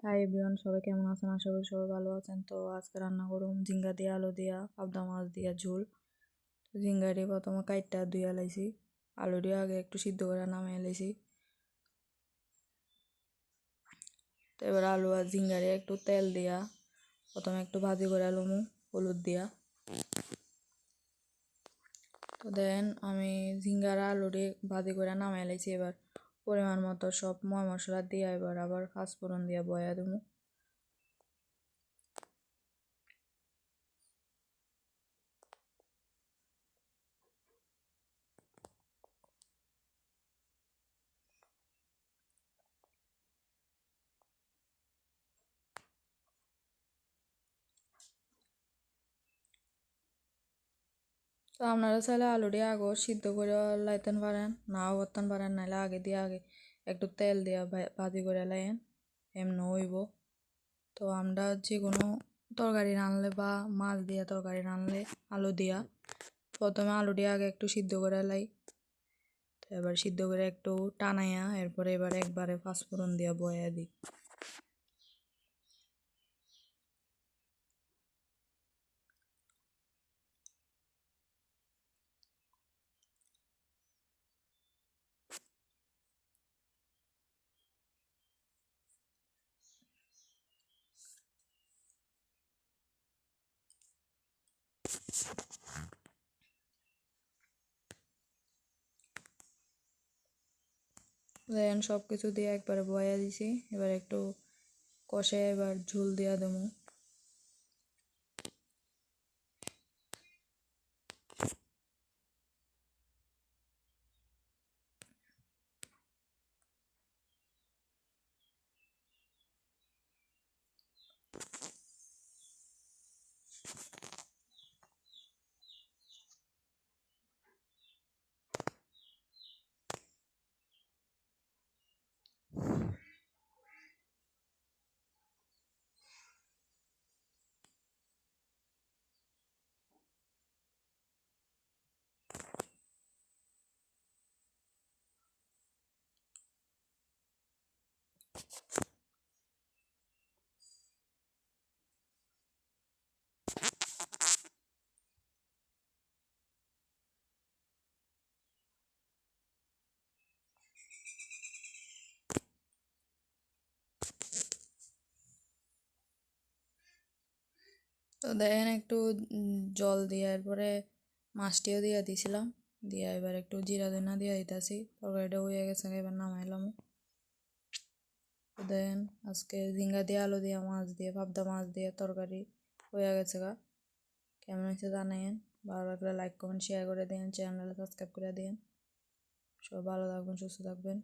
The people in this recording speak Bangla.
হাই এভরিওয়ান, সবাই কেমন আছেন? আশা করি সবাই ভালো আছেন। তো আজকে রান্না করুম ঝিঙ্গা দিয়া, আলু দিয়া, পাবদা মাছ দিয়া ঝোল। তো ঝিঙ্গাটি প্রথমে কাইটটা ধুইয়া লাইছি, আলুটি আগে একটু সিদ্ধ করে নামিয়ে লাইছি। তো এবার আলু আর ঝিঙ্গারে একটু তেল দিয়া প্রথমে একটু ভাজি করে আলুমু হলুদ দিয়া। তো দেন আমি ঝিঙ্গার আলুটি ভাজি করে নামিয়ে লাইছি। এবার পরিমাণ মতো সব মশলা দিয়া এবার আবার পাঁচফোড়ন দিয়া বয়া দেবো। তো আপনারা চাইলে আলুটি আগেও সিদ্ধ করে লাইতেন পারেন, নাও করতেন পারেন, নাহলে আগে দিয়ে আগে একটু তেল দিয়া ভাজি করে লাইন এমন হইব। তো আমরা যে কোনো তরকারি রানলে বা মাছ দিয়া তরকারি রানলে আলু দিয়া প্রথমে আলুটি আগে একটু সিদ্ধ করে লাই। তো এবার সিদ্ধ করে একটু টানাইয়া এরপরে এবার একবারে পাঁচফোড়ন দিয়া বয়া দিই। দেন সব কিছু দিয়ে একবারে বয়া দিছি। এবার একটু কষে এবার ঝোল দিয়া দেবো। তো দেখেন একটু জল দিয়ে এরপরে মাছটিও দিয়ে দিছিলাম, দিয়ে এবার একটু জিরা ধনিয়া দিয়ে দিতেছি। তরকারিটা হয়ে গেছে, এবার নামাইলাম। তো দেখেন আজকে ঝিঙ্গা দিয়ে, আলু দিয়ে, মাছ দিয়ে, পাবদা মাছ দিয়ে তরকারি হয়ে গেছে গা। কেমন হয়েছে জানাইন। ভালো লাগলে লাইক কমেন্ট শেয়ার করে দিন, চ্যানেলে সাবস্ক্রাইব করে দিন। সব ভালো থাকবেন, সুস্থ থাকবেন।